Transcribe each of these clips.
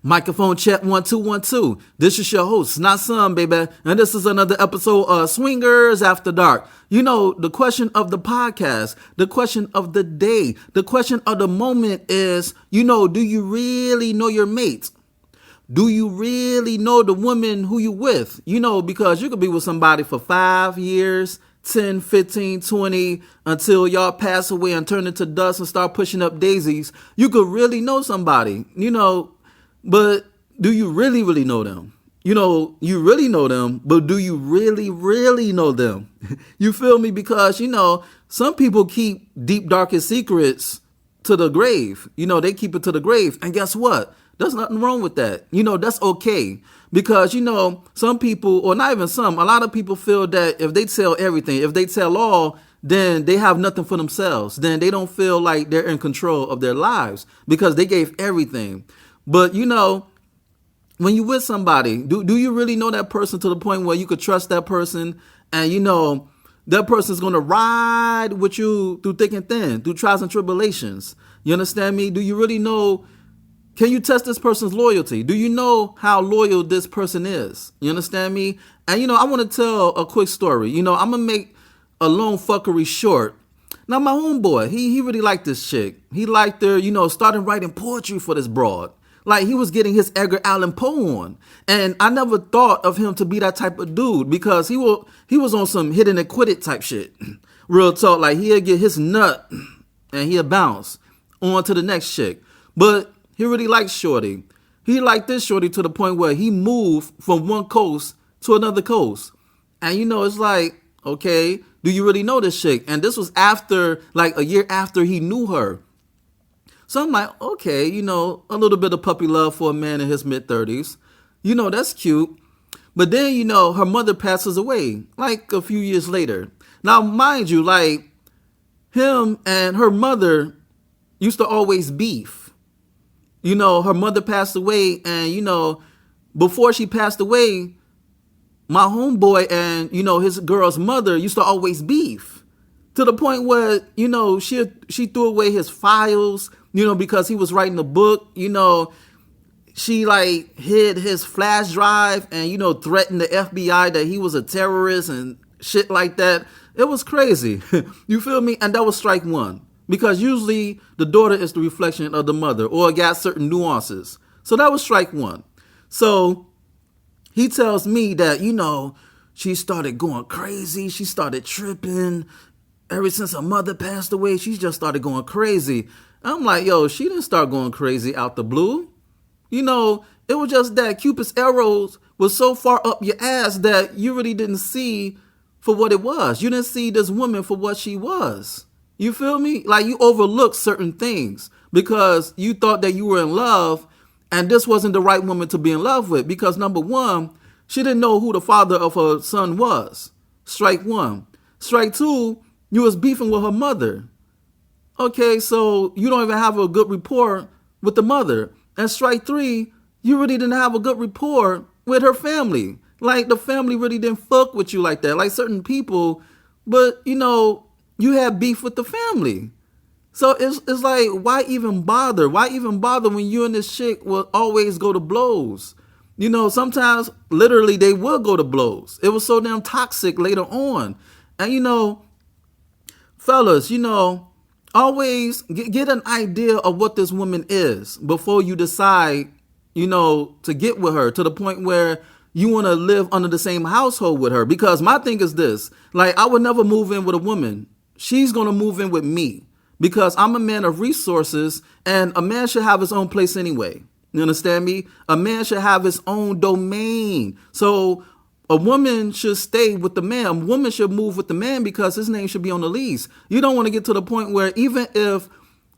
Microphone check 1 2 1 2. This is your host, not some baby, and this is another episode of Swingers After Dark. You know, the question of the podcast, the question of the day, the question of the moment is, do you really know your mate? Do you really know the woman who you with? Because you could be with somebody for 5 years, 10, 15, 20, until y'all pass away and turn into dust and start pushing up daisies. You could really know somebody, but do you really, really know them? You really know them, but do you really, really know them? You feel me? Because, some people keep deep, darkest secrets to the grave. They keep it to the grave. And guess what? There's nothing wrong with that. That's okay. Because, some people, or not even some, a lot of people feel that if they tell everything, if they tell all, then they have nothing for themselves. Then they don't feel like they're in control of their lives because they gave everything. But, when you with somebody, do you really know that person to the point where you could trust that person and, that person's going to ride with you through thick and thin, through trials and tribulations? You understand me? Do you really know? Can you test this person's loyalty? Do you know how loyal this person is? You understand me? And, I want to tell a quick story. I'm going to make a long fuckery short. Now, my homeboy, he really liked this chick. He liked her, started writing poetry for this broad. Like he was getting his Edgar Allan Poe on. And I never thought of him to be that type of dude because he was on some hit and quit it type shit. Real talk, like he'll get his nut and he'll bounce on to the next chick. But he really liked shorty. He liked this shorty to the point where he moved from one coast to another coast. And it's like, okay, do you really know this chick? And this was after, like a year after he knew her. So I'm like, okay, a little bit of puppy love for a man in his mid-30s. That's cute. But then, her mother passes away like a few years later. Now, mind you, like him and her mother used to always beef. Her mother passed away and, before she passed away, my homeboy and, his girl's mother used to always beef to the point where, she threw away his files, because he was writing a book. She like hid his flash drive and, threatened the FBI that he was a terrorist and shit like that. It was crazy. You feel me? And that was strike one. Because usually the daughter is the reflection of the mother or got certain nuances. So that was strike one. So he tells me that, she started going crazy. She started tripping. Ever since her mother passed away, she just started going crazy. I'm like, yo, she didn't start going crazy out the blue. It was just that Cupid's arrows was so far up your ass that you really didn't see for what it was. You didn't see this woman for what she was. You feel me? Like you overlooked certain things because you thought that you were in love and this wasn't the right woman to be in love with because number one, she didn't know who the father of her son was. Strike one. Strike two, you was beefing with her mother. Okay, so you don't even have a good rapport with the mother. And strike three, you really didn't have a good rapport with her family. Like the family really didn't fuck with you like that. Like certain people, but you had beef with the family. So it's like, why even bother? Why even bother when you and this chick will always go to blows? Sometimes literally they will go to blows. It was so damn toxic later on. And fellas, always get an idea of what this woman is before you decide, to get with her to the point where you want to live under the same household with her. Because my thing is this, like I would never move in with a woman. She's going to move in with me because I'm a man of resources and a man should have his own place anyway. You understand me? A man should have his own domain. So a woman should stay with the man. A woman should move with the man because his name should be on the lease. You don't want to get to the point where even if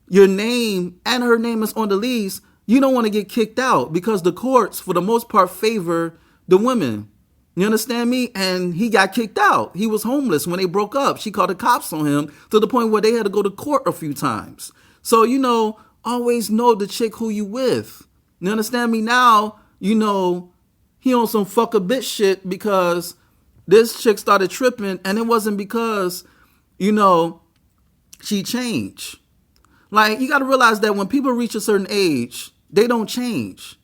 your name and her name is on the lease, you don't want to get kicked out because the courts, for the most part, favor the women. You understand me? And he got kicked out. He was homeless when they broke up. She called the cops on him to the point where they had to go to court a few times. So, always know the chick who you with. You understand me? Now, he on some fuck a bitch shit because this chick started tripping and it wasn't because, she changed. Like, you got to realize that when people reach a certain age, they don't change.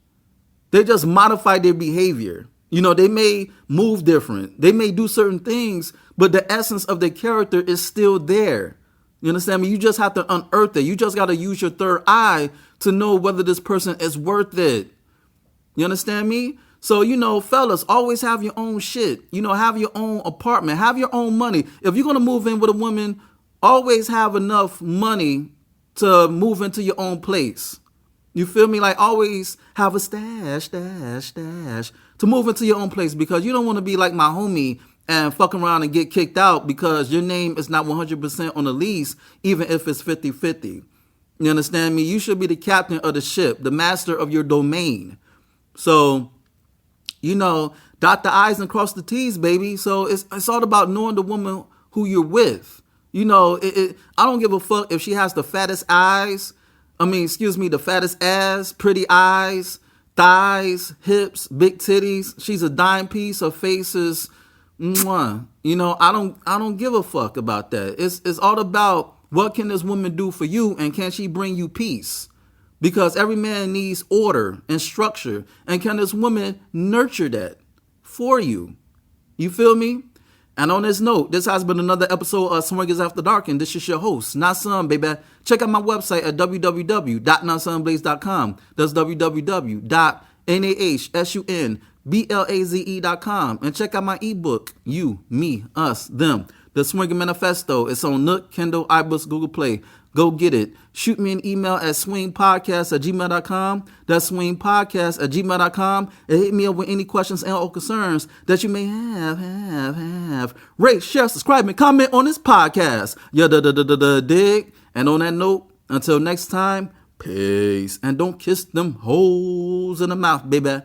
They just modify their behavior. You know, they may move different. They may do certain things, but the essence of their character is still there. You understand me? You just have to unearth it. You just got to use your third eye to know whether this person is worth it. You understand me? So, you know, fellas, always have your own shit. You know, have your own apartment. Have your own money. If you're going to move in with a woman, always have enough money to move into your own place. You feel me? Like, always have a stash to move into your own place, because you don't want to be like my homie and fuck around and get kicked out because your name is not 100% on the lease, even if it's 50-50. You understand me? You should be the captain of the ship, the master of your domain. So, you know, dot the I's and cross the T's, baby. So it's all about knowing the woman who you're with. You know, I don't give a fuck if she has the fattest eyes. The fattest ass, pretty eyes, thighs, hips, big titties. She's a dime piece. Her face is, mwah. You know, I don't give a fuck about that. It's all about what can this woman do for you, and can she bring you peace? Because every man needs order and structure, and can this woman nurture that for you? You feel me? And on this note, this has been another episode of Swingers After Dark, and this is your host, Not Some, baby. Check out my website at www.notsunblaze.com. That's www.nahsunblaze.com. And check out my ebook, You, Me, Us, Them, The Swinger Manifesto. It's on Nook, Kindle, iBooks, Google Play. Go get it. Shoot me an email at swingpodcast@gmail.com. That's swingpodcast@gmail.com. And hit me up with any questions and or concerns that you may have. Rate, share, subscribe, and comment on this podcast. Dig. And on that note, until next time, peace. And don't kiss them hoes in the mouth, baby.